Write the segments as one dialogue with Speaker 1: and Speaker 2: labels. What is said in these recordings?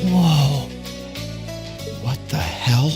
Speaker 1: Whoa. What the hell?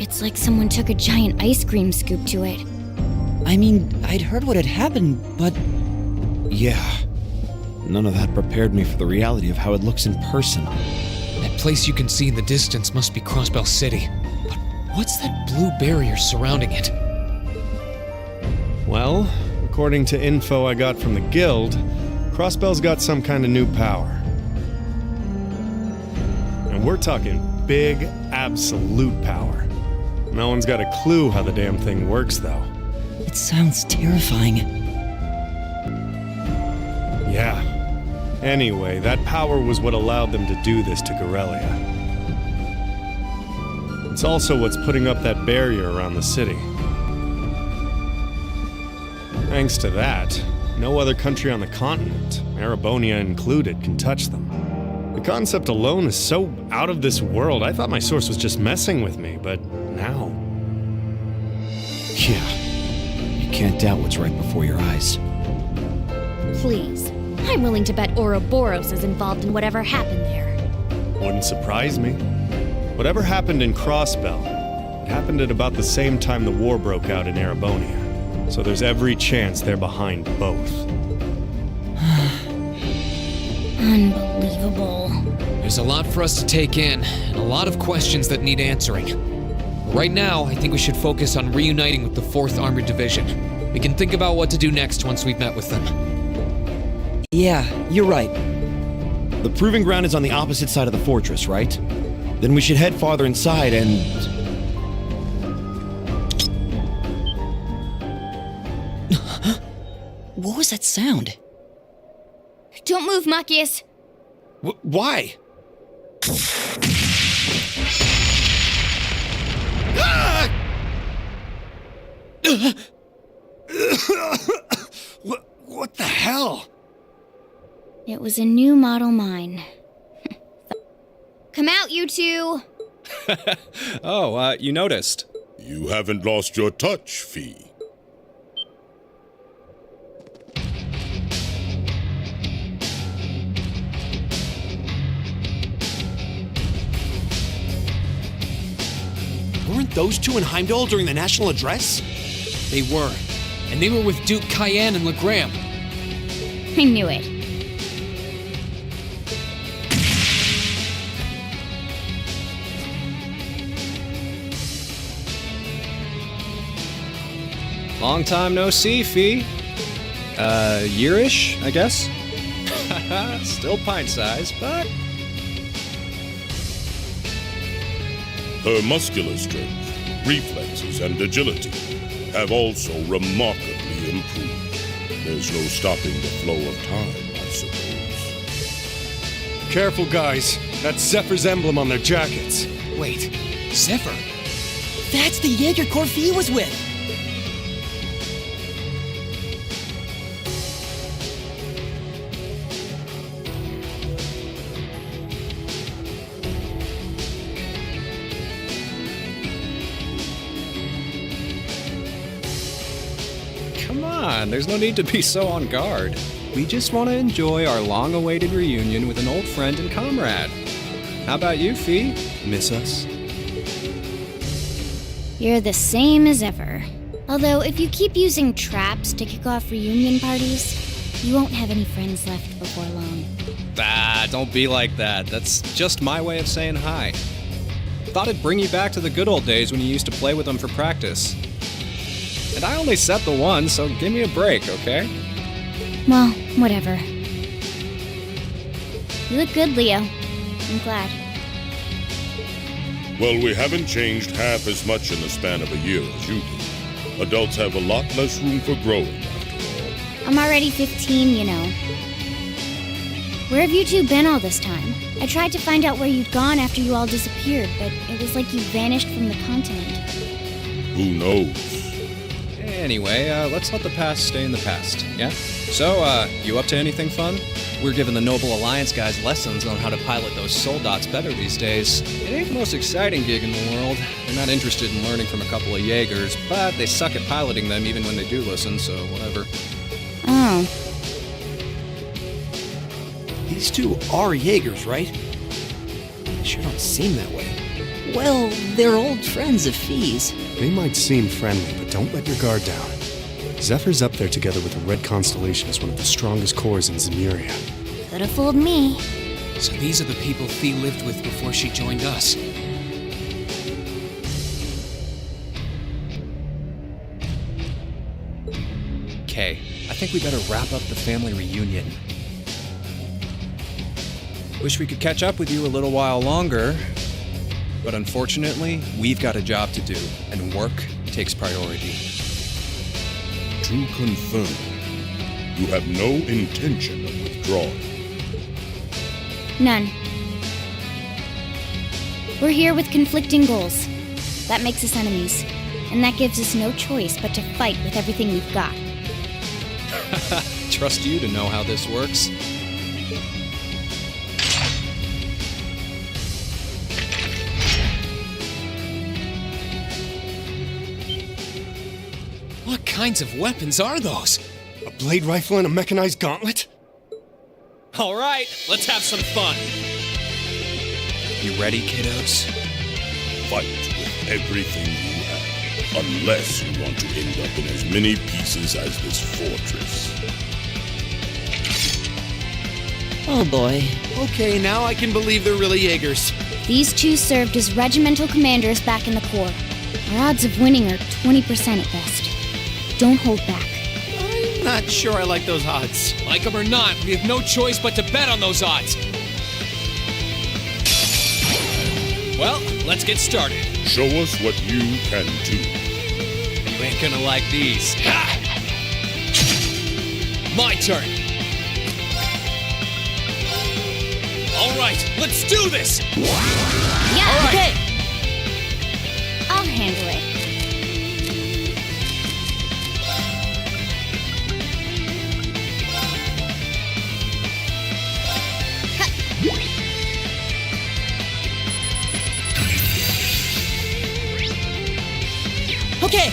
Speaker 2: It's like someone took a giant ice cream scoop to it.
Speaker 1: I mean, I'd heard what had happened, but... Yeah. None of that prepared me for the reality of how it looks in person.
Speaker 3: That place you can see in the distance must be Crossbell City. But what's that blue barrier surrounding it?
Speaker 4: Well, according to info I got from the guild, Crossbell's got some kind of new power. And we're talking big, absolute power. No one's got a clue how the damn thing works, though.
Speaker 1: It sounds terrifying.
Speaker 4: Yeah. Anyway, that power was what allowed them to do this to Corellia. It's also what's putting up that barrier around the city. Thanks to that, no other country on the continent, Erebonia included, can touch them. The concept alone is so out of this world, I thought my source was just messing with me, but now...
Speaker 1: Yeah. You can't doubt what's right before your eyes.
Speaker 2: Please. I'm willing to bet Ouroboros is involved in whatever happened there.
Speaker 4: Wouldn't surprise me. Whatever happened in Crossbell, it happened at about the same time the war broke out in Erebonia. So there's every chance they're behind both.
Speaker 2: Unbelievable.
Speaker 3: There's a lot for us to take in, and a lot of questions that need answering. Right now, I think we should focus on reuniting with the 4th Armored Division. We can think about what to do next once we've met with them.
Speaker 1: Yeah, you're right. The proving ground is on the opposite side of the fortress, right? Then we should head farther inside and... What was that sound?
Speaker 2: Don't move, Machias.
Speaker 1: Why? What the hell?
Speaker 2: It was a new model mine. Come out, you two!
Speaker 5: Oh, you noticed.
Speaker 6: You haven't lost your touch, Fee.
Speaker 1: Weren't those two in Heimdall during the national address?
Speaker 3: They were. And they were with Duke Cayenne and Legram.
Speaker 2: I knew it.
Speaker 5: Long time no see, Fee. Yearish, I guess? Still pint-sized, but...
Speaker 6: Her muscular strength, reflexes, and agility have also remarkably improved. There's no stopping the flow of time, I suppose.
Speaker 4: Careful, guys. That's Zephyr's emblem on their jackets.
Speaker 3: Wait, Zephyr?
Speaker 1: That's the Jaeger Corfee was with!
Speaker 5: Come on, there's no need to be so on guard. We just want to enjoy our long-awaited reunion with an old friend and comrade. How about you, Fee? Miss us?
Speaker 2: You're the same as ever. Although, if you keep using traps to kick off reunion parties, you won't have any friends left before long.
Speaker 5: Ah, don't be like that. That's just my way of saying hi. Thought it'd bring you back to the good old days when you used to play with them for practice. And I only set the one, so give me a break, okay?
Speaker 2: Well, whatever. You look good, Leo. I'm glad.
Speaker 6: Well, we haven't changed half as much in the span of a year as you do. Adults have a lot less room for growing, after all.
Speaker 2: I'm already 15, you know. Where have you two been all this time? I tried to find out where you'd gone after you all disappeared, but it was like you vanished from the continent.
Speaker 6: Who knows?
Speaker 5: Anyway, let's let the past stay in the past, yeah? So, you up to anything fun? We're giving the Noble Alliance guys lessons on how to pilot those soul dots better these days. It ain't the most exciting gig in the world. They're not interested in learning from a couple of Jaegers, but they suck at piloting them even when they do listen, so whatever.
Speaker 2: Oh.
Speaker 1: These two are Jaegers, right? They sure don't seem that way.
Speaker 7: Well, they're old friends of Fee's.
Speaker 4: They might seem friendly, but don't let your guard down. Zephyr's up there together with the Red Constellation as one of the strongest cores in Zemuria.
Speaker 2: Could have fooled me.
Speaker 3: So these are the people Fee lived with before she joined us.
Speaker 5: Okay, I think we better wrap up the family reunion. Wish we could catch up with you a little while longer, but unfortunately, we've got a job to do, and work takes priority.
Speaker 6: To confirm, you have no intention of withdrawing.
Speaker 2: None. We're here with conflicting goals. That makes us enemies. And that gives us no choice but to fight with everything we've got.
Speaker 5: Trust you to know how this works.
Speaker 3: What kinds of weapons are those?
Speaker 4: A blade rifle and a mechanized gauntlet?
Speaker 5: All right, let's have some fun. You ready, kiddos?
Speaker 6: Fight with everything you have, unless you want to end up in as many pieces as this fortress.
Speaker 7: Oh boy.
Speaker 1: Okay, now I can believe they're really Jaegers.
Speaker 2: These two served as regimental commanders back in the Corps. Our odds of winning are 20% at best. Don't hold back.
Speaker 1: I'm not sure I like those odds.
Speaker 3: Like them or not, we have no choice but to bet on those odds. Well, let's get started.
Speaker 6: Show us what you can do.
Speaker 5: You ain't gonna like these.
Speaker 3: Ha! My turn. All right, let's do this.
Speaker 2: Yeah,
Speaker 3: All right.
Speaker 2: okay. I'll handle it.
Speaker 7: Okay.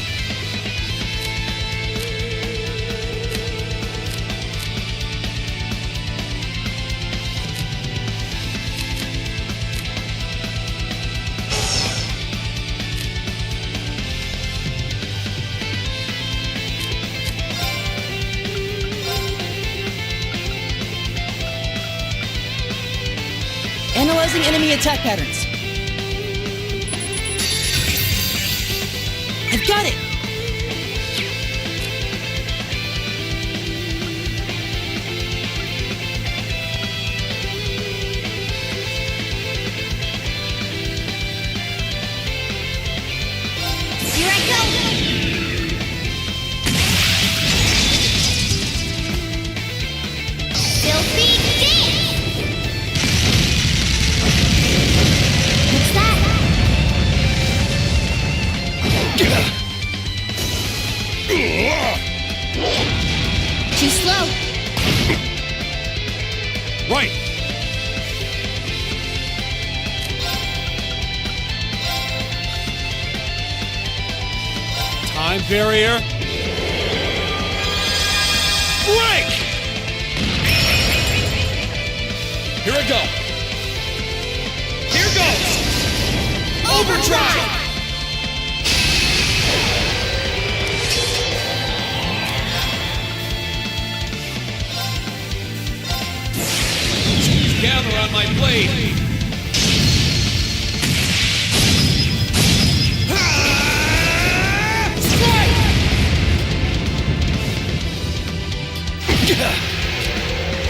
Speaker 7: Analyzing enemy attack patterns. I've got it!
Speaker 2: Here I go! Filthy dance! What's that? Too slow.
Speaker 4: Right!
Speaker 1: Time barrier.
Speaker 3: Break! Here I go. Here goes. Overdrive! Gather on my blade. Strike!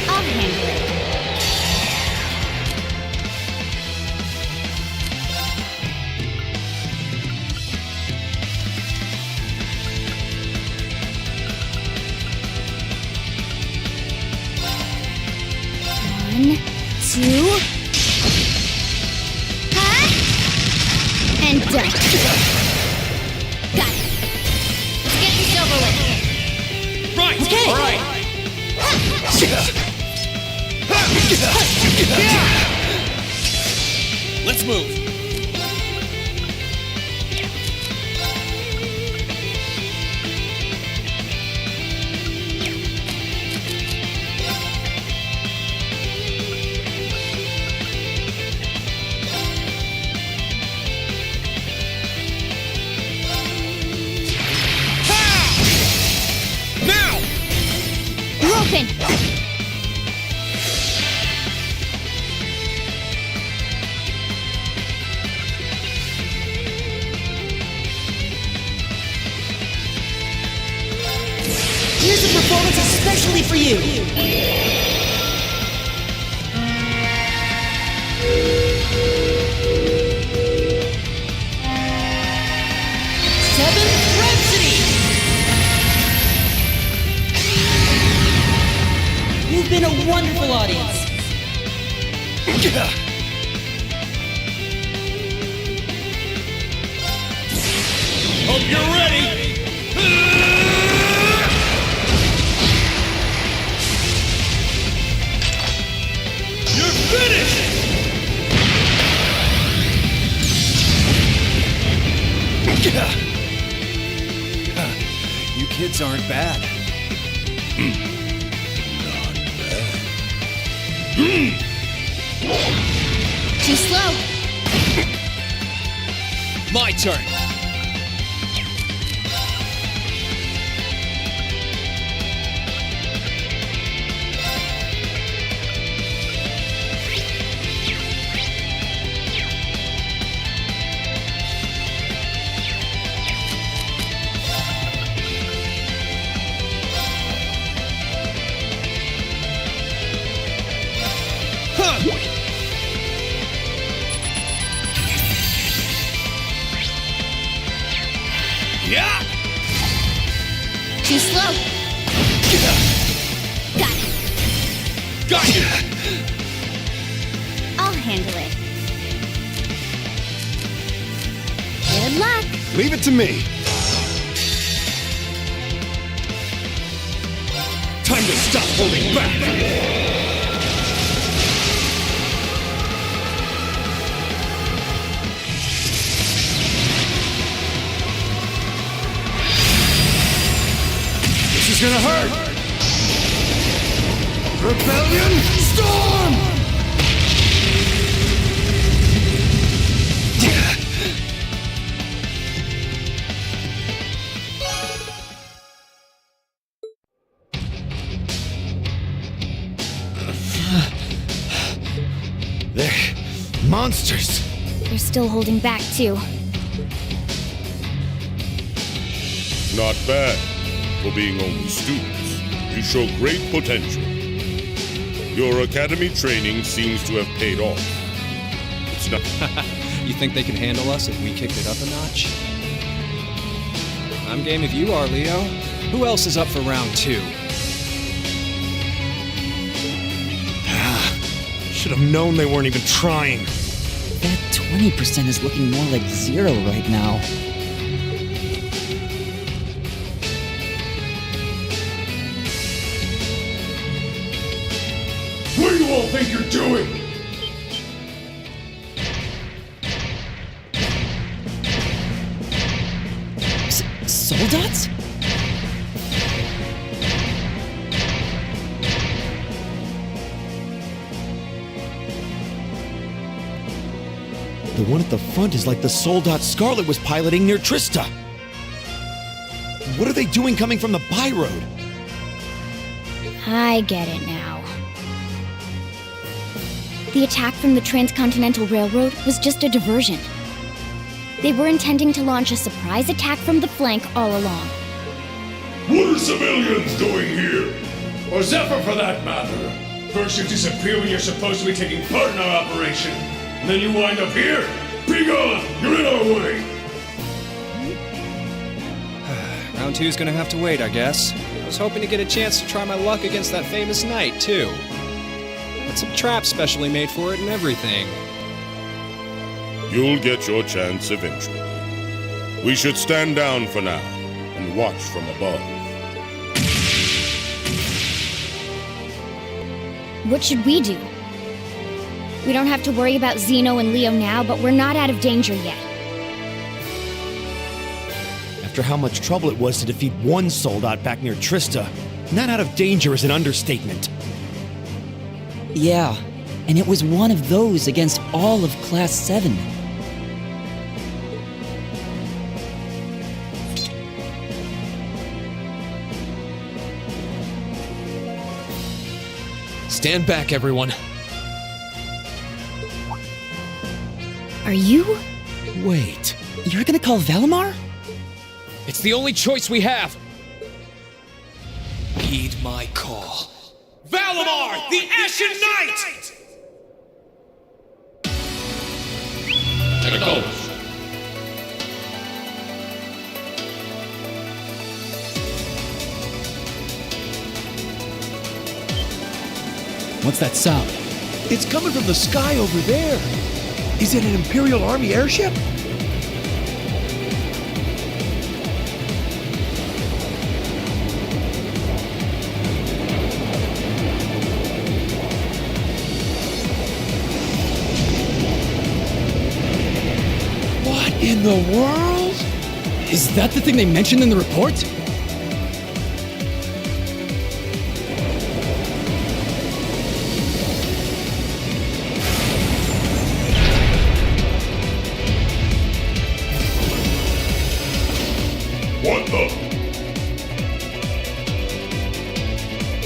Speaker 2: I'll handle it. Done. Got it. Let's get this over with.
Speaker 3: Right!
Speaker 7: Okay.
Speaker 3: All right! Let's move. Now!
Speaker 2: You're open.
Speaker 7: Here's a performance especially for you. Seventh Rhapsody! You've been a wonderful audience.
Speaker 3: Hope you're ready! You're finished!
Speaker 5: You kids aren't bad.
Speaker 2: Too slow.
Speaker 3: My turn. Yeah!
Speaker 2: Too slow. Got it.
Speaker 3: Got you!
Speaker 2: I'll handle it. Good luck.
Speaker 4: Leave it to me.
Speaker 3: Time to stop holding back!
Speaker 4: This is gonna hurt. Rebellion Storm!
Speaker 1: They're monsters.
Speaker 2: They're still holding back, too.
Speaker 6: Not bad. For being only students, you show great potential. Your academy training seems to have paid off. It's not.
Speaker 5: You think they can handle us if we kicked it up a notch? I'm game if you are, Leo. Who else is up for round 2?
Speaker 4: Should have known they weren't even trying.
Speaker 7: That 20% is looking more like 0 right now.
Speaker 6: What do you all think you're doing?
Speaker 7: Soldats?
Speaker 1: The one at the front is like the Soldat Scarlet was piloting near Trista. What are they doing coming from the byroad?
Speaker 2: I get it now. The attack from the Transcontinental Railroad was just a diversion. They were intending to launch a surprise attack from the flank all along.
Speaker 6: What are civilians doing here?
Speaker 8: Or Zephyr, for that matter. First you disappear when you're supposed to be taking part in our operation, and then you wind up here.
Speaker 6: Be gone! You're in our way!
Speaker 5: Round 2's gonna have to wait, I guess. I was hoping to get a chance to try my luck against that famous knight, too. Had some traps specially made for it and everything.
Speaker 6: You'll get your chance eventually. We should stand down for now and watch from above.
Speaker 2: What should we do? We don't have to worry about Zeno and Leo now, but we're not out of danger yet.
Speaker 1: After how much trouble it was to defeat one soldat back near Trista, not out of danger is an understatement.
Speaker 7: Yeah, and it was one of those against all of Class 7.
Speaker 3: Stand back, everyone.
Speaker 2: Are you?
Speaker 7: Wait, you're gonna call Valimar?
Speaker 3: It's the only choice we have. Heed my call. Valimar, the Ashen Knight!
Speaker 8: Acknowledged.
Speaker 9: What's that sound?
Speaker 10: It's coming from the sky over there. Is it an Imperial Army airship? What in the world?
Speaker 9: Is that the thing they mentioned in the report?
Speaker 8: What the?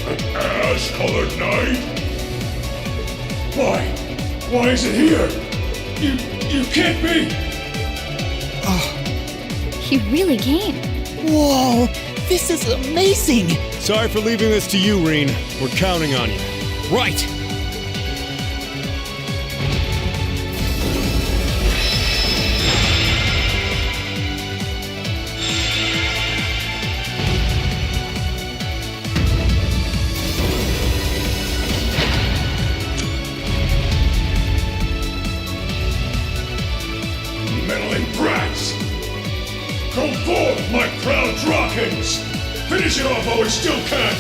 Speaker 8: An ash-colored knight? Why? Why is it here? You can't be!
Speaker 2: He really came.
Speaker 7: Whoa, this is amazing!
Speaker 4: Sorry for leaving this to you, Reen. We're counting on you.
Speaker 3: Right.
Speaker 8: Meddling brats! Come forth, my proud Drakens! Finish it off while we still can!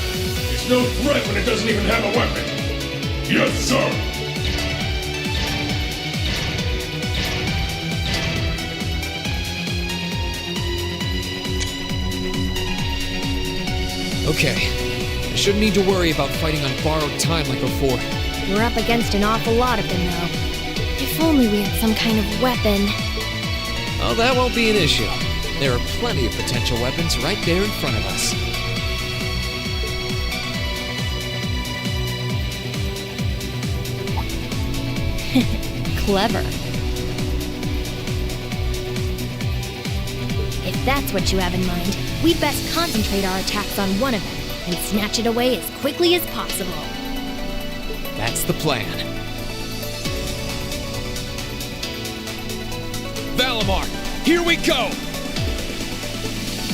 Speaker 8: It's no threat when it doesn't even have a weapon! Yes, sir!
Speaker 3: Okay. I shouldn't need to worry about fighting on borrowed time like before.
Speaker 2: We're up against an awful lot of them, though. If only we had some kind of weapon.
Speaker 3: Oh, that won't be an issue. There are plenty of potential weapons right there in front of us.
Speaker 2: Clever. If that's what you have in mind, we'd best concentrate our attacks on one of them and snatch it away as quickly as possible.
Speaker 3: That's the plan. Valimar, here we go!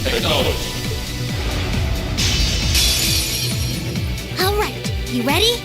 Speaker 8: Acknowledged.
Speaker 2: All right, you ready?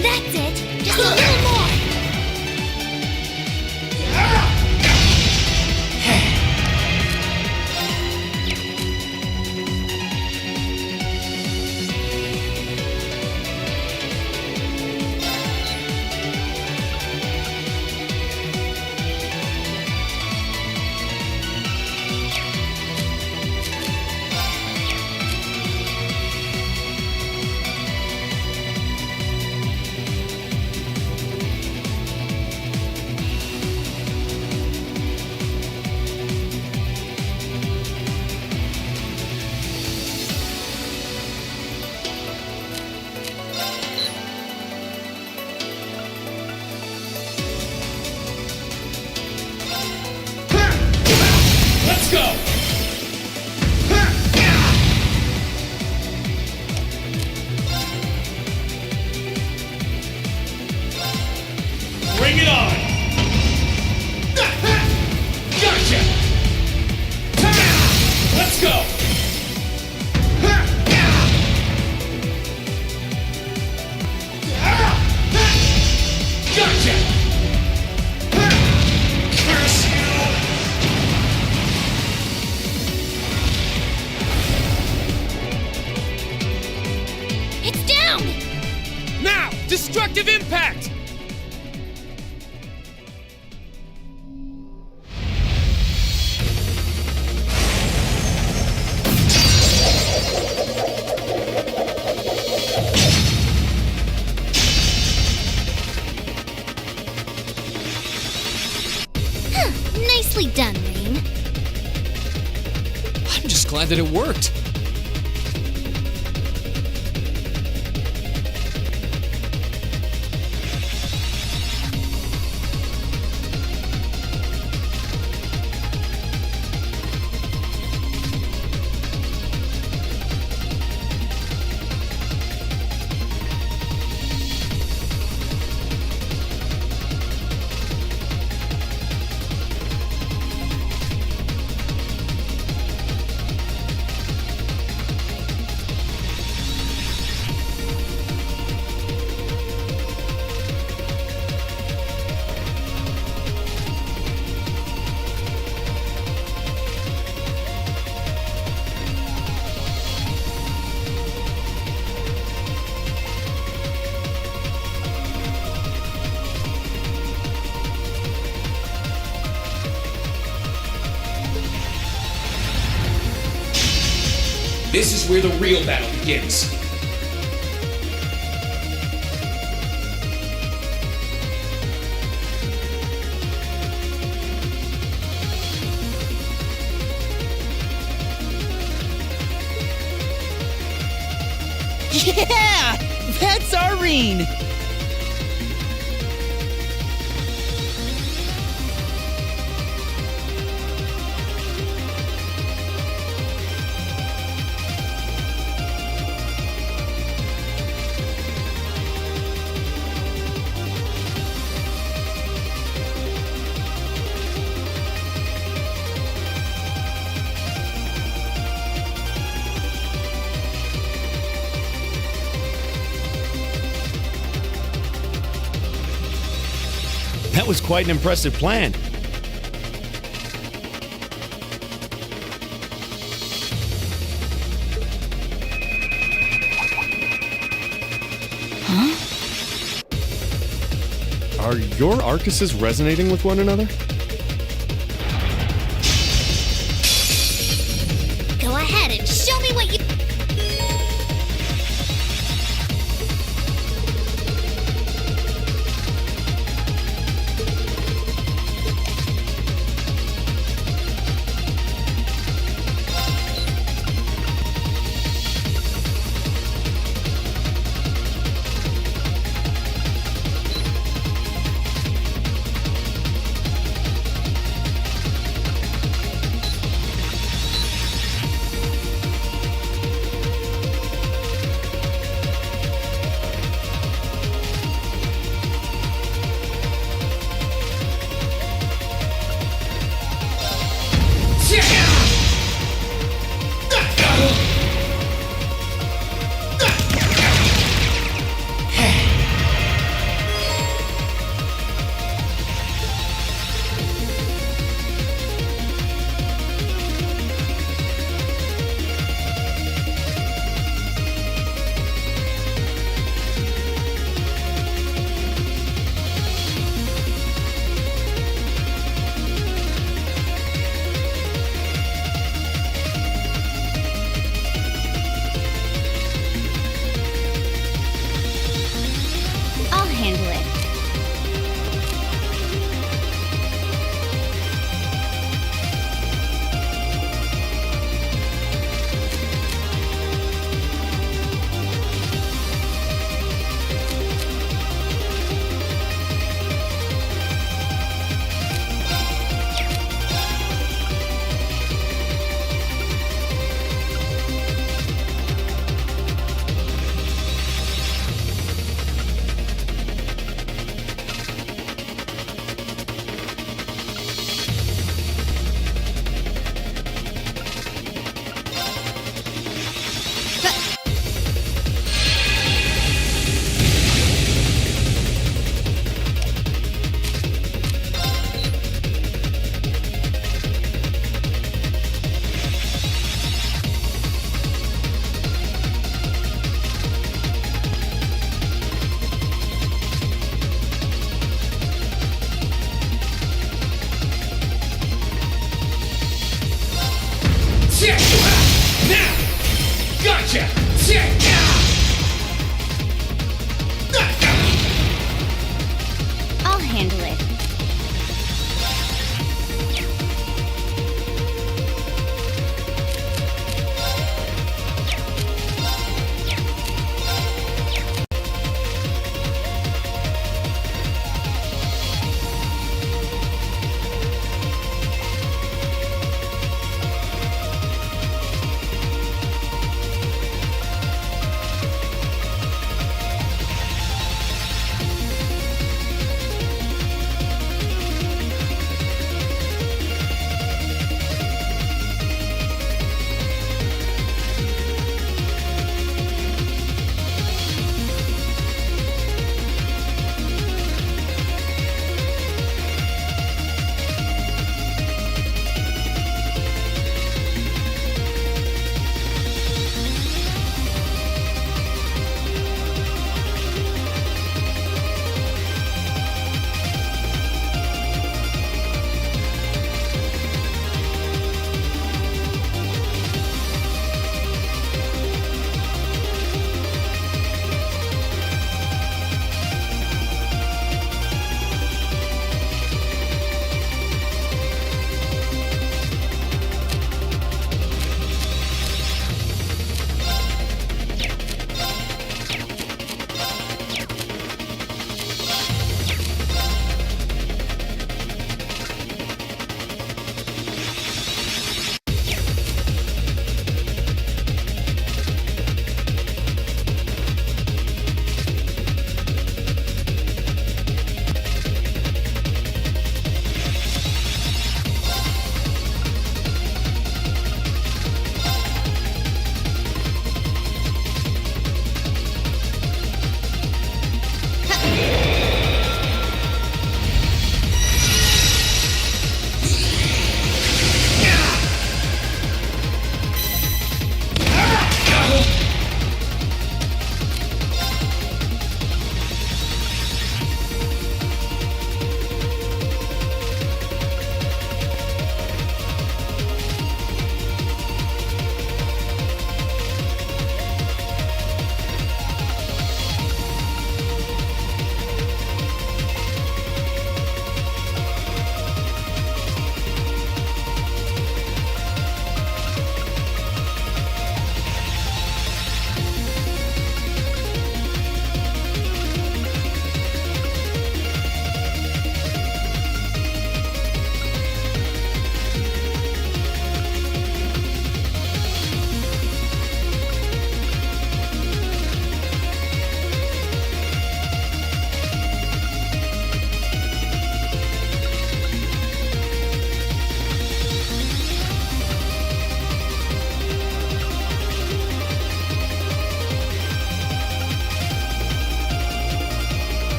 Speaker 2: That's it! Just a little more!
Speaker 8: Let's go! Bring it on! Gotcha! Let's go! Gotcha! Curse you!
Speaker 2: It's down!
Speaker 3: Now! Destructive impact!
Speaker 2: Nicely done, Rain.
Speaker 3: I'm just glad that it worked. This is where the real battle begins.
Speaker 7: Yeah! That's Irene!
Speaker 1: That was quite an impressive plan.
Speaker 4: Are your Arcuses resonating with one another?
Speaker 2: Go ahead and show me what you...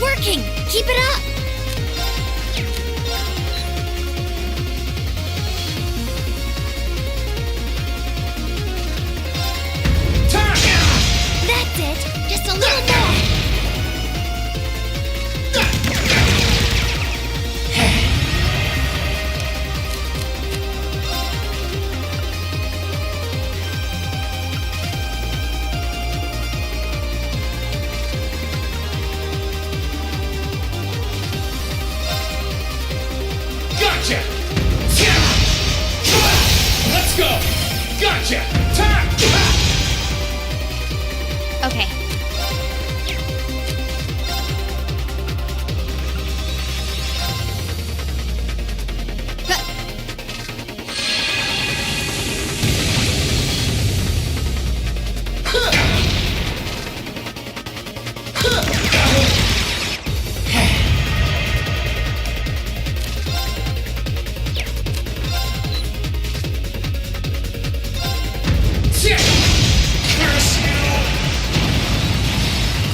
Speaker 2: working! Keep it up! That's it! Just a little more!
Speaker 8: Gotcha! Let's go! Gotcha!
Speaker 2: Okay.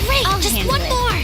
Speaker 2: Great! Just one more!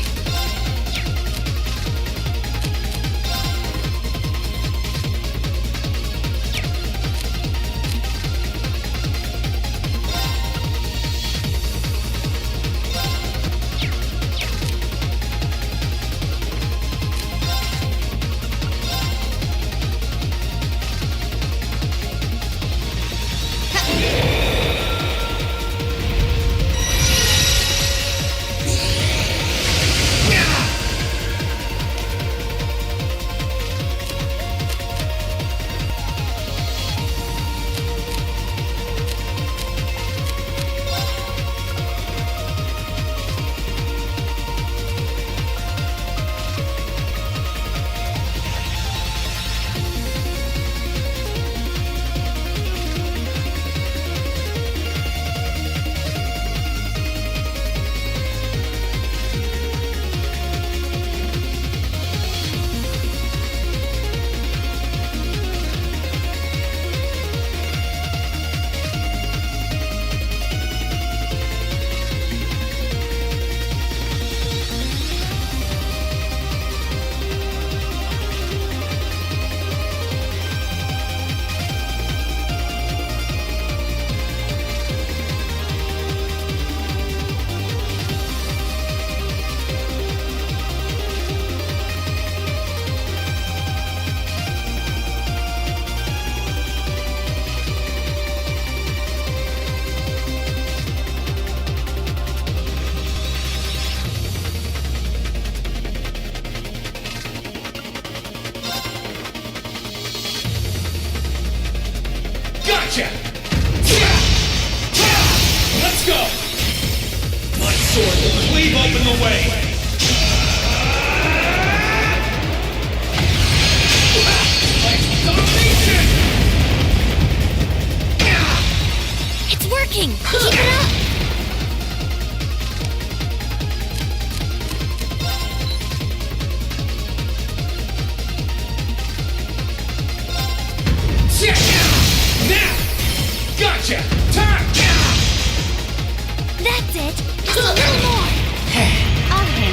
Speaker 8: Gotcha! Let's go! My sword will cleave open the way!
Speaker 2: It's working! Keep it up!
Speaker 8: Now! Gotcha! Time!
Speaker 2: That's it! Just a little more! I'll handle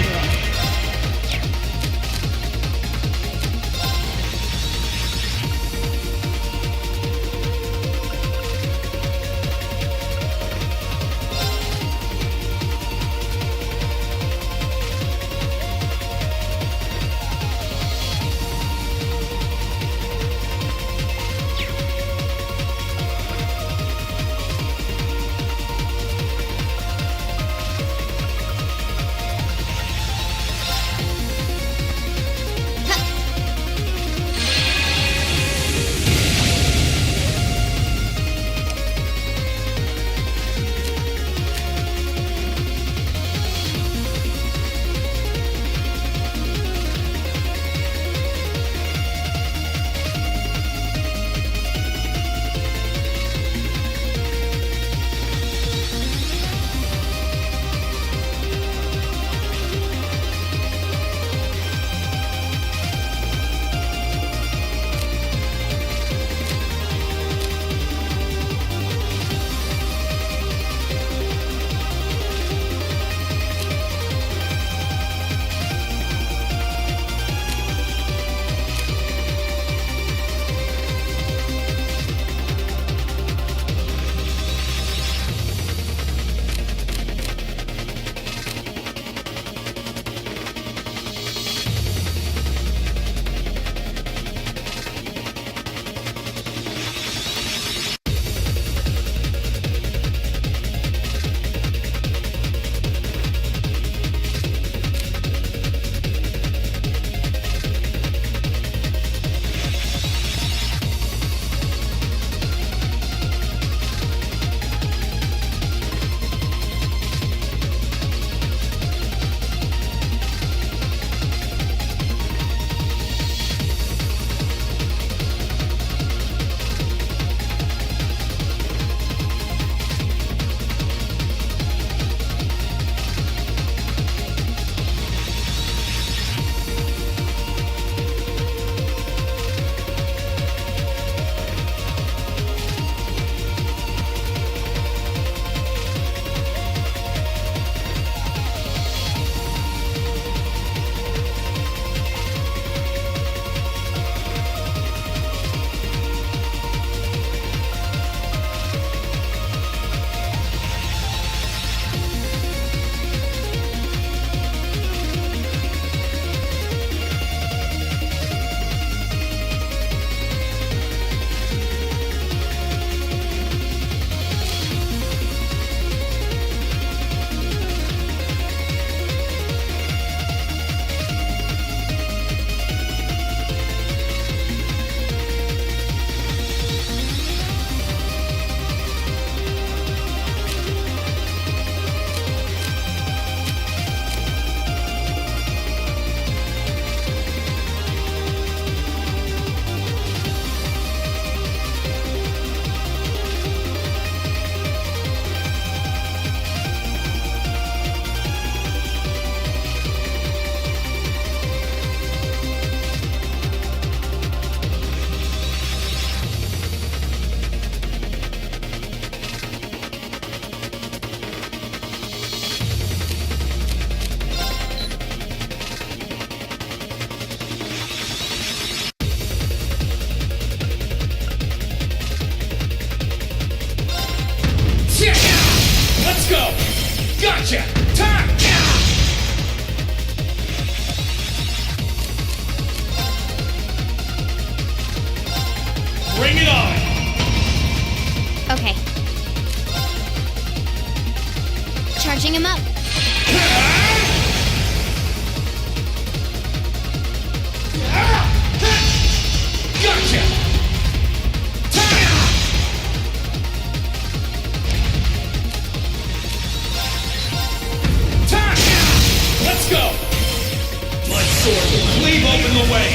Speaker 8: sword will cleave open the way!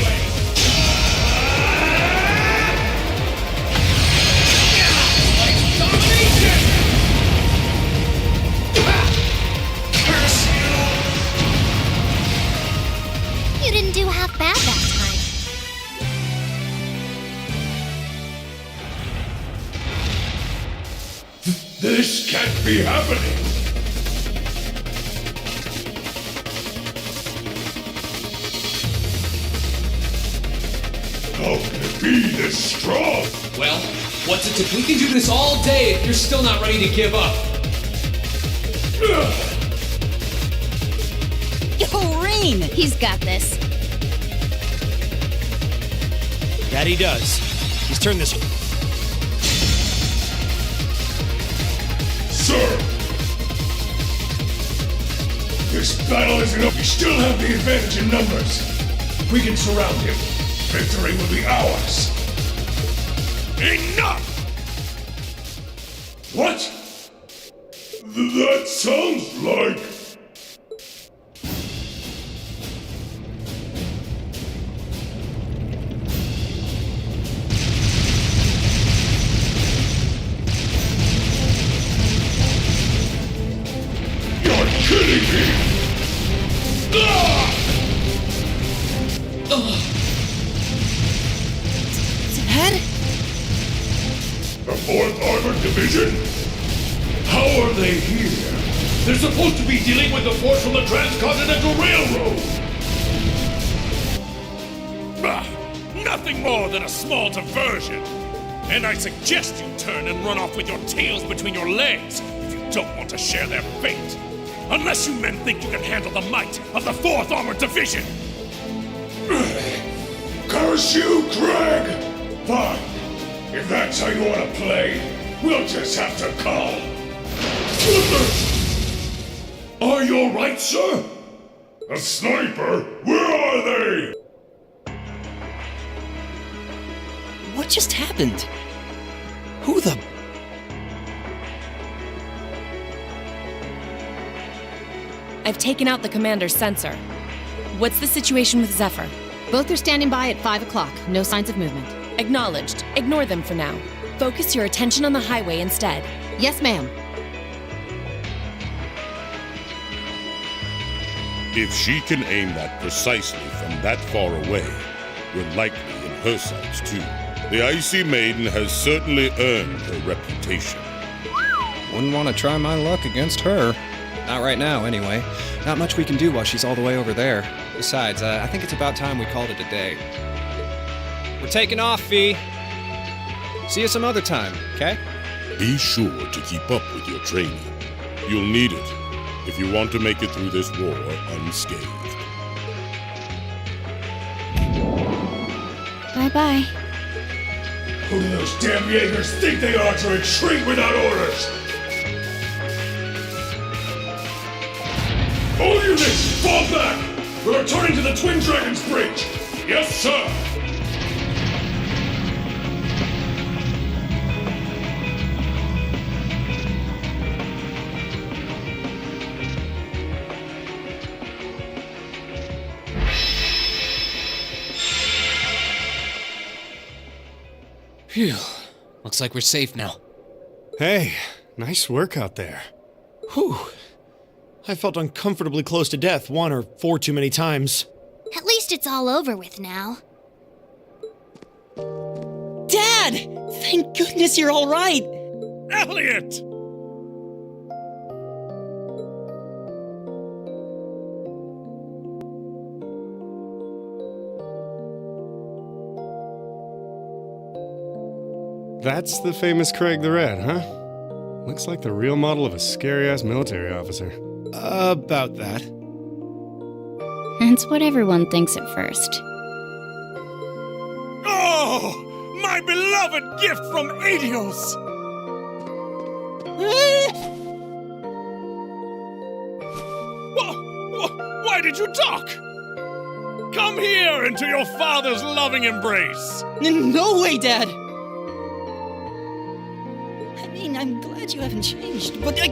Speaker 2: You didn't do half bad that time.
Speaker 8: This can't be happening! How can it be this strong?
Speaker 3: Well, what's it if we can do this all day if you're still not ready to give up?
Speaker 7: Yo, Rain!
Speaker 2: He's got this.
Speaker 1: That he does. He's turned this.
Speaker 8: Sir! This battle isn't up. We still have the advantage in numbers. We can surround him. Victory will be ours. Enough! What? That sounds like... You're kidding me! Ah!
Speaker 7: Dad?
Speaker 8: The 4th Armored Division? How are they here? They're supposed to be dealing with the force from the Transcontinental Railroad!
Speaker 11: Nothing more than a small diversion. And I suggest you turn and run off with your tails between your legs if you don't want to share their fate. Unless you men think you can handle the might of the 4th Armored Division.
Speaker 8: Curse you, Craig! Fine. If that's how you want to play, we'll just have to call. Are you alright, sir? A sniper? Where are they?
Speaker 7: What just happened? Who the...
Speaker 12: I've taken out the commander's sensor. What's the situation with Zephyr?
Speaker 13: Both are standing by at 5 o'clock. No signs of movement.
Speaker 12: Acknowledged. Ignore them for now. Focus your attention on the highway instead.
Speaker 13: Yes, ma'am.
Speaker 6: If she can aim that precisely from that far away, we're likely in her sights too. The Icy Maiden has certainly earned her reputation.
Speaker 5: Wouldn't want to try my luck against her. Not right now, anyway. Not much we can do while she's all the way over there. Besides, I think it's about time we called it a day. We're taking off, Fee. See you some other time, okay?
Speaker 6: Be sure to keep up with your training. You'll need it if you want to make it through this war unscathed.
Speaker 2: Bye-bye.
Speaker 8: Who do those damn Jaegers think they are to retreat without orders? All units, fall back! We're returning to the Twin Dragons Bridge! Yes, sir!
Speaker 3: Phew. Looks like we're safe now.
Speaker 4: Hey, nice work out there.
Speaker 1: Whew. I felt uncomfortably close to death 1 or 4 too many times.
Speaker 2: At least it's all over with now.
Speaker 7: Dad! Thank goodness you're all right!
Speaker 11: Elliot!
Speaker 4: That's the famous Craig the Red, huh? Looks like the real model of a scary-ass military officer.
Speaker 1: About that.
Speaker 2: That's what everyone thinks at first.
Speaker 11: Oh! My beloved gift from Adios! Why did you talk? Come here into your father's loving embrace!
Speaker 7: No way, Dad! I mean, I'm glad you haven't changed, but Dad!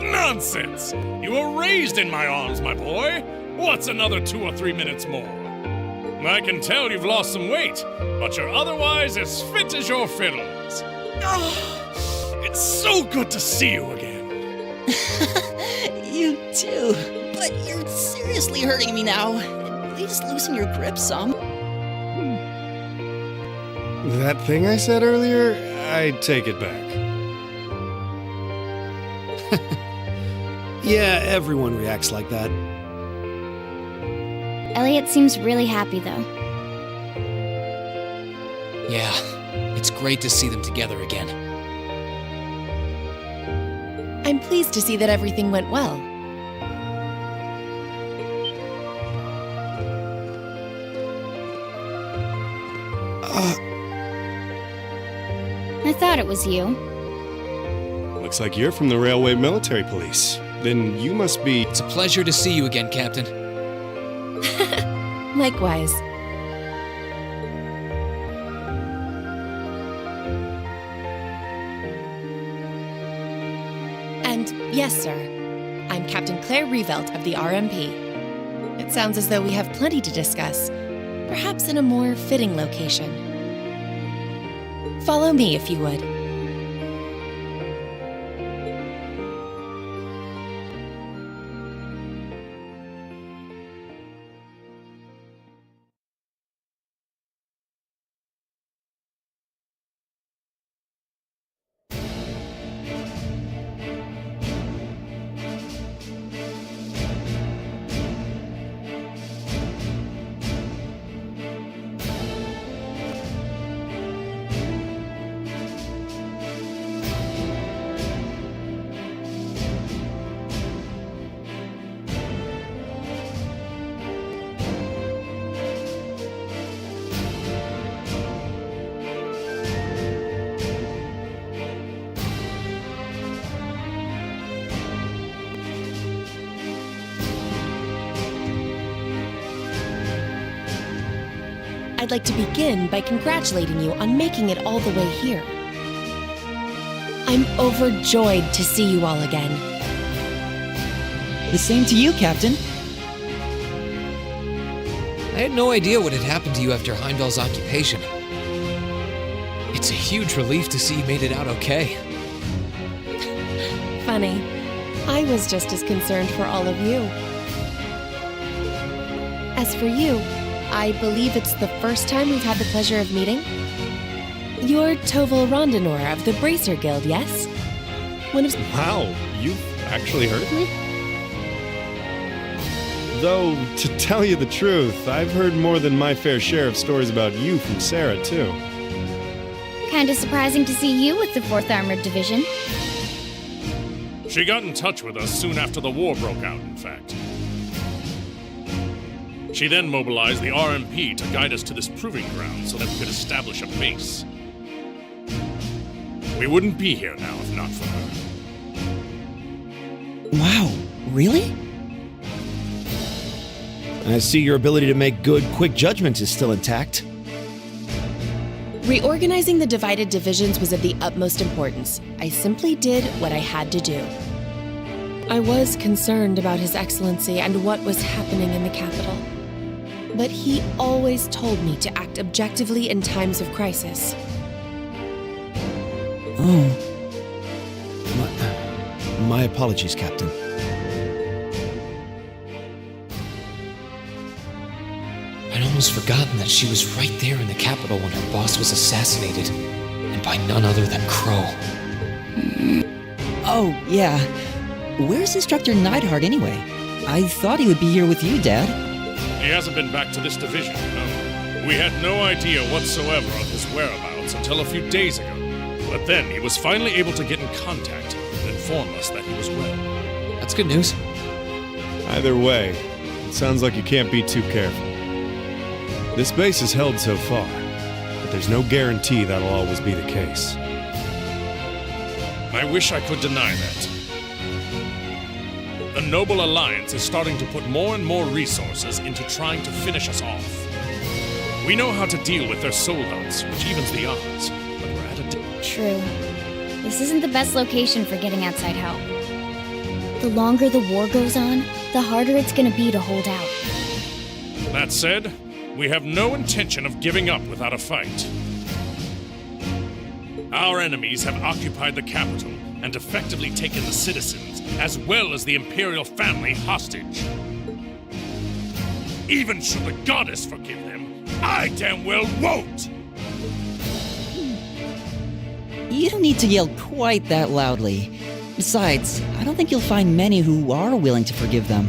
Speaker 11: No! Nonsense! You were raised in my arms, my boy. What's another 2 or 3 minutes more? I can tell you've lost some weight, but you're otherwise as fit as your fiddles. Oh, it's so good to see you again.
Speaker 7: You too. But you're seriously hurting me now. Please loosen your grip some.
Speaker 4: That thing I said earlier, I take it back.
Speaker 1: Yeah, everyone reacts like that.
Speaker 2: Elliot seems really happy, though.
Speaker 3: Yeah, it's great to see them together again.
Speaker 12: I'm pleased to see that everything went well.
Speaker 2: I thought it was you.
Speaker 4: Looks like you're from the Railway Military Police. Then you must be...
Speaker 3: It's a pleasure to see you again, Captain.
Speaker 12: Likewise. And yes, sir. I'm Captain Claire Revelt of the RMP. It sounds as though we have plenty to discuss, perhaps in a more fitting location. Follow me, if you would. I'd like to begin by congratulating you on making it all the way here. I'm overjoyed to see you all again.
Speaker 7: The same to you, Captain.
Speaker 3: I had no idea what had happened to you after Heimdall's occupation. It's a huge relief to see you made it out okay.
Speaker 12: Funny. I was just as concerned for all of you. As for you, I believe it's the first time we've had the pleasure of meeting. You're Toval Rondinor of the Bracer Guild, yes? One of...
Speaker 4: Wow, you've actually heard of me? Though, to tell you the truth, I've heard more than my fair share of stories about you from Sarah, too.
Speaker 2: Kinda surprising to see you with the 4th Armored Division.
Speaker 11: She got in touch with us soon after the war broke out, in fact. She then mobilized the RMP to guide us to this proving ground so that we could establish a base. We wouldn't be here now if not for her.
Speaker 7: Wow, really?
Speaker 1: I see your ability to make good, quick judgments is still intact.
Speaker 12: Reorganizing the divided divisions was of the utmost importance. I simply did what I had to do. I was concerned about His Excellency and what was happening in the capital. But he always told me to act objectively in times of crisis.
Speaker 1: Oh. My apologies, Captain.
Speaker 3: I'd almost forgotten that she was right there in the capital when her boss was assassinated, and by none other than Crow.
Speaker 7: Oh, yeah. Where's Instructor Neidhart anyway? I thought he would be here with you, Dad.
Speaker 11: He hasn't been back to this division, no. We had no idea whatsoever of his whereabouts until a few days ago. But then he was finally able to get in contact and inform us that he was well.
Speaker 3: That's good news.
Speaker 4: Either way, it sounds like you can't be too careful. This base is held so far, but there's no guarantee that'll always be the case.
Speaker 11: I wish I could deny that. The Noble Alliance is starting to put more and more resources into trying to finish us off. We know how to deal with their soldats, which evens the odds, but we're at a...
Speaker 2: True. This isn't the best location for getting outside help. The longer the war goes on, the harder it's gonna be to hold out.
Speaker 11: That said, we have no intention of giving up without a fight. Our enemies have occupied the capital and effectively taken the citizens, as well as the Imperial family, hostage. Even should the goddess forgive them, I damn well won't!
Speaker 7: You don't need to yell quite that loudly. Besides, I don't think you'll find many who are willing to forgive them.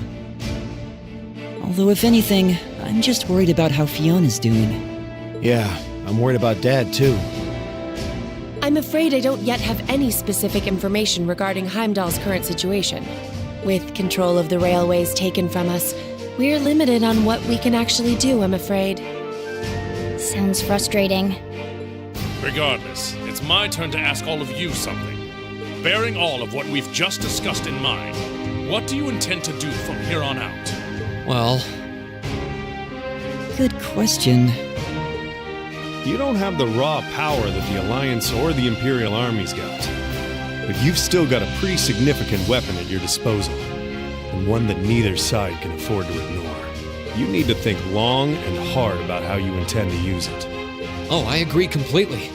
Speaker 7: Although, if anything, I'm just worried about how Fiona's doing.
Speaker 1: Yeah, I'm worried about Dad, too.
Speaker 12: I'm afraid I don't yet have any specific information regarding Heimdall's current situation. With control of the railways taken from us, we're limited on what we can actually do, I'm afraid.
Speaker 2: Sounds frustrating.
Speaker 11: Regardless, it's my turn to ask all of you something. Bearing all of what we've just discussed in mind, what do you intend to do from here on out?
Speaker 3: Well,
Speaker 7: Good question.
Speaker 4: You don't have the raw power that the Alliance or the Imperial armies got. But you've still got a pretty significant weapon at your disposal, and one that neither side can afford to ignore. You need to think long and hard about how you intend to use it.
Speaker 3: oh, I agree completely.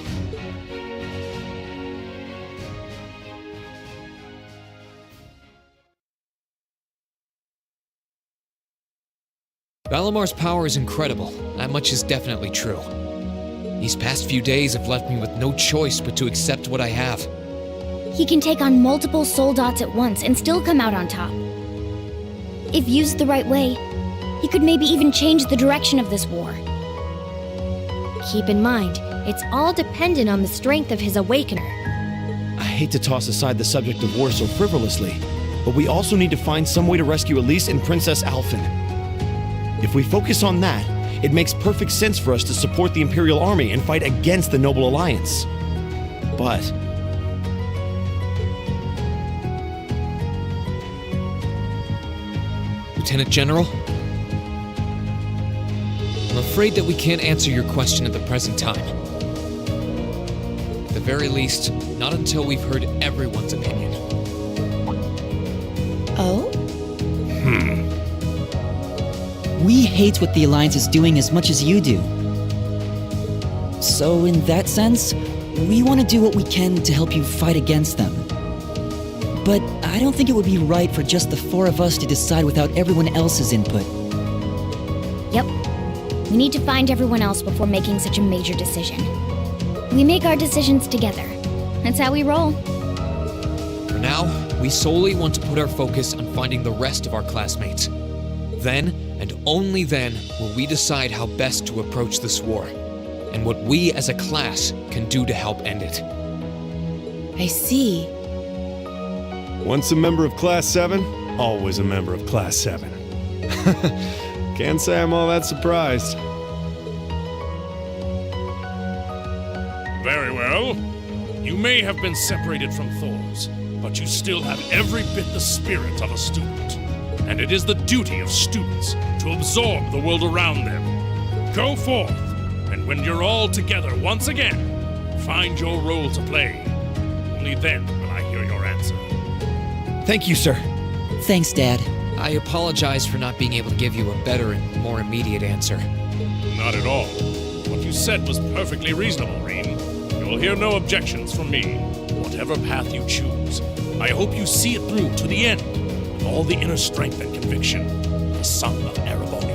Speaker 3: Valamar's power is incredible. That much is definitely true. These past few days have left me with no choice but to accept what I have.
Speaker 2: He can take on multiple soul dots at once and still come out on top. If used the right way, he could maybe even change the direction of this war.
Speaker 13: Keep in mind, it's all dependent on the strength of his awakener.
Speaker 1: I hate to toss aside the subject of war so frivolously, but we also need to find some way to rescue Elise and Princess Alphen. If we focus on that, it makes perfect sense for us to support the Imperial Army and fight against the Noble Alliance. But
Speaker 3: Lieutenant General? I'm afraid that we can't answer your question at the present time. At the very least, not until we've heard everyone's opinion.
Speaker 12: Oh?
Speaker 7: We hate what the Alliance is doing as much as you do. So, in that sense, we want to do what we can to help you fight against them. But I don't think it would be right for just the four of us to decide without everyone else's input.
Speaker 2: Yep. We need to find everyone else before making such a major decision. We make our decisions together. That's how we roll.
Speaker 3: For now, we solely want to put our focus on finding the rest of our classmates. Then, and only then, will we decide how best to approach this war, and what we as a class can do to help end it.
Speaker 12: I see.
Speaker 4: Once a member of Class 7, always a member of Class 7. Can't say I'm all that surprised.
Speaker 11: Very well. You may have been separated from Thors, but you still have every bit the spirit of a student. And it is the duty of students to absorb the world around them. Go forth, and when you're all together once again, find your role to play. Only then will I hear your answer.
Speaker 1: thank you, sir.
Speaker 7: Thanks, Dad.
Speaker 3: I apologize for not being able to give you a better and more immediate answer.
Speaker 11: Not at all. What you said was perfectly reasonable, Rean. You'll hear no objections from me, whatever path you choose. I hope you see it through to the end, with all the inner strength and conviction, the son of Erebonia.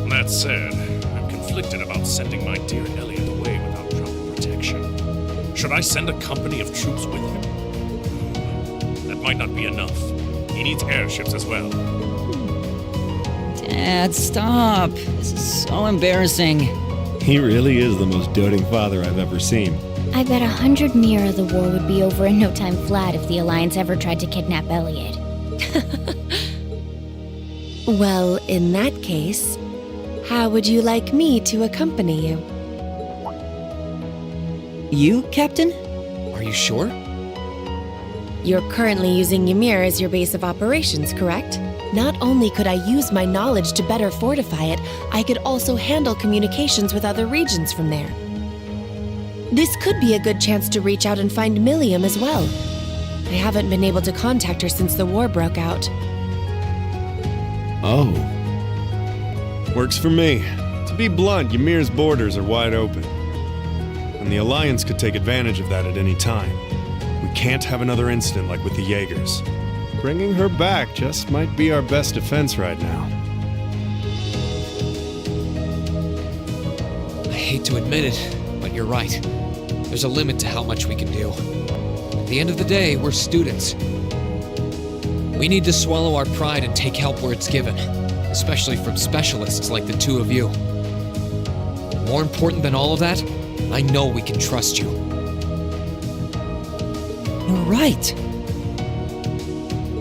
Speaker 11: That said, I'm conflicted about sending my dear Elliot away without proper protection. Should I send a company of troops with him? That might not be enough. He needs airships as well.
Speaker 7: Dad, stop. This is so embarrassing.
Speaker 4: He really is the most doting father I've ever seen.
Speaker 2: I bet 100 Mira the war would be over in no time flat if the Alliance ever tried to kidnap Elliot.
Speaker 12: Well, in that case, how would you like me to accompany you?
Speaker 7: You, Captain?
Speaker 3: Are you sure?
Speaker 12: You're currently using Ymir as your base of operations, correct? Not only could I use my knowledge to better fortify it, I could also handle communications with other regions from there. This could be a good chance to reach out and find Millium as well. I haven't been able to contact her since the war broke out.
Speaker 1: Oh.
Speaker 4: Works for me. To be blunt, Ymir's borders are wide open. And the Alliance could take advantage of that at any time. We can't have another incident like with the Jaegers. Bringing her back just might be our best defense right now.
Speaker 3: I hate to admit it, but you're right. There's a limit to how much we can do. At the end of the day, we're students. We need to swallow our pride and take help where it's given, especially from specialists like the two of you. More important than all of that, I know we can trust you.
Speaker 7: You're right.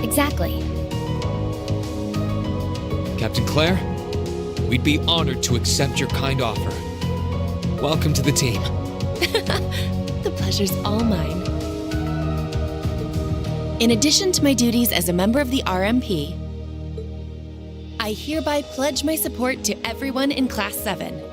Speaker 2: Exactly.
Speaker 3: Captain Claire, we'd be honored to accept your kind offer. Welcome to the team.
Speaker 12: The pleasure's all mine. In addition to my duties as a member of the RMP, I hereby pledge my support to everyone in Class 7.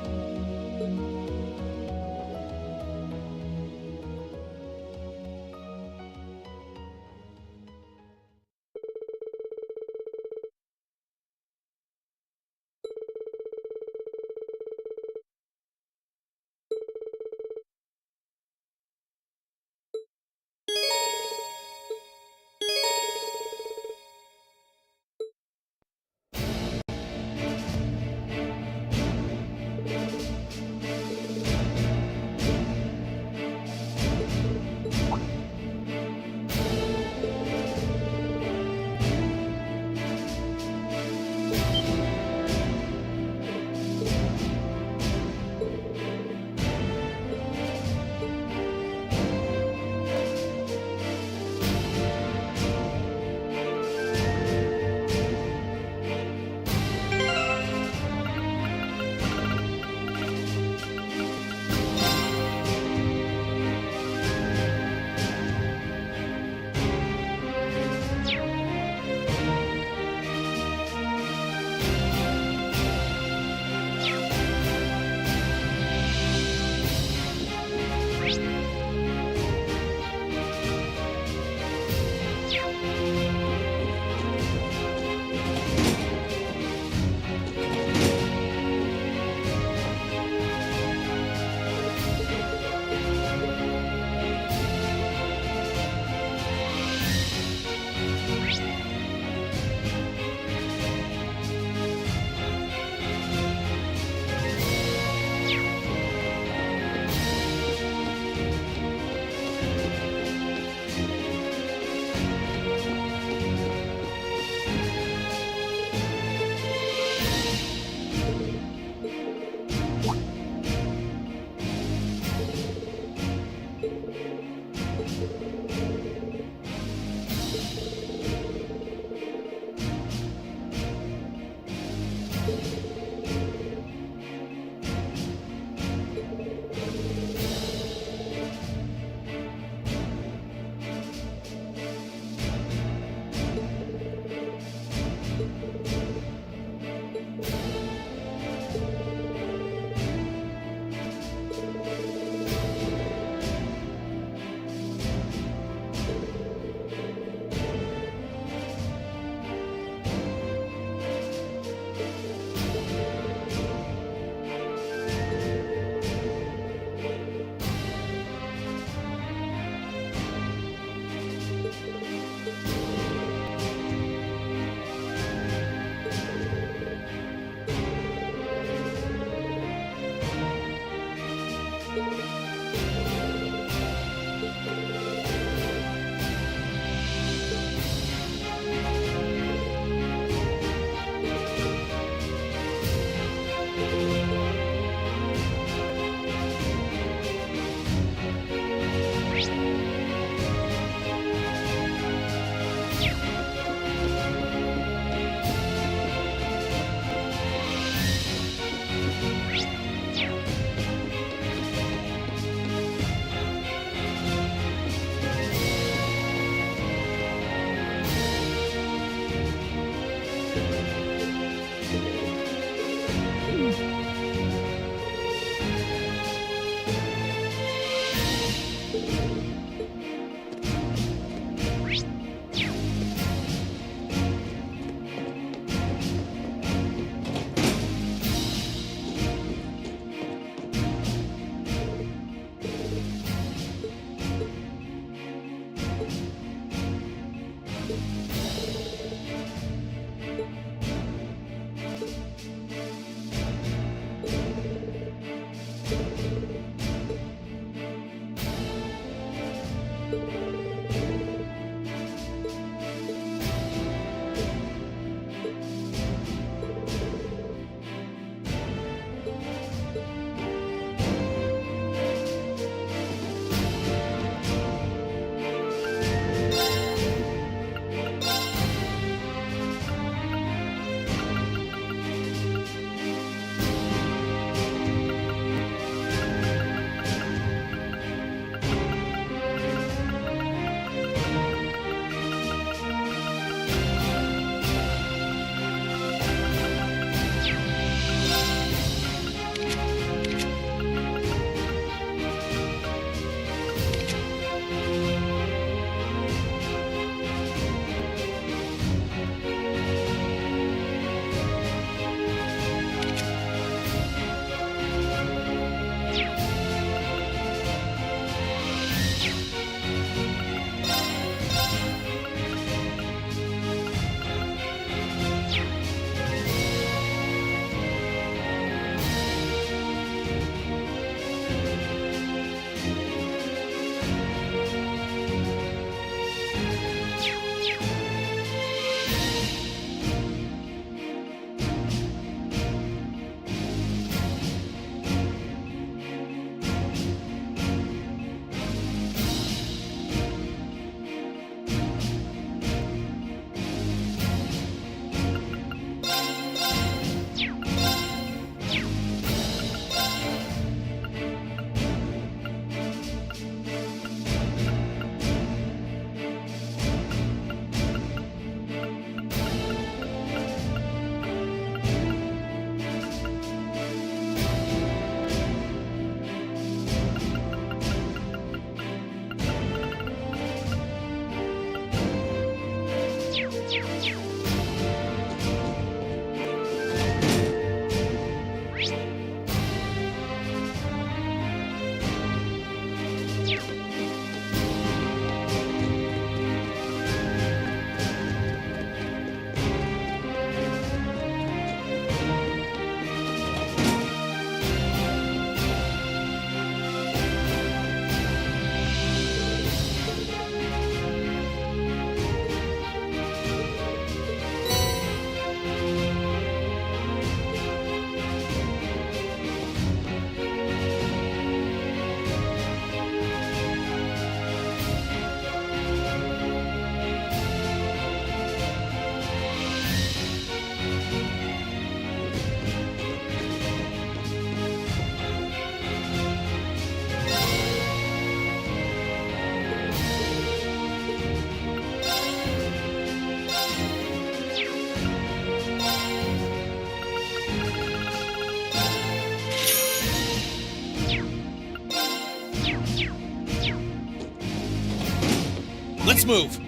Speaker 3: Let's move.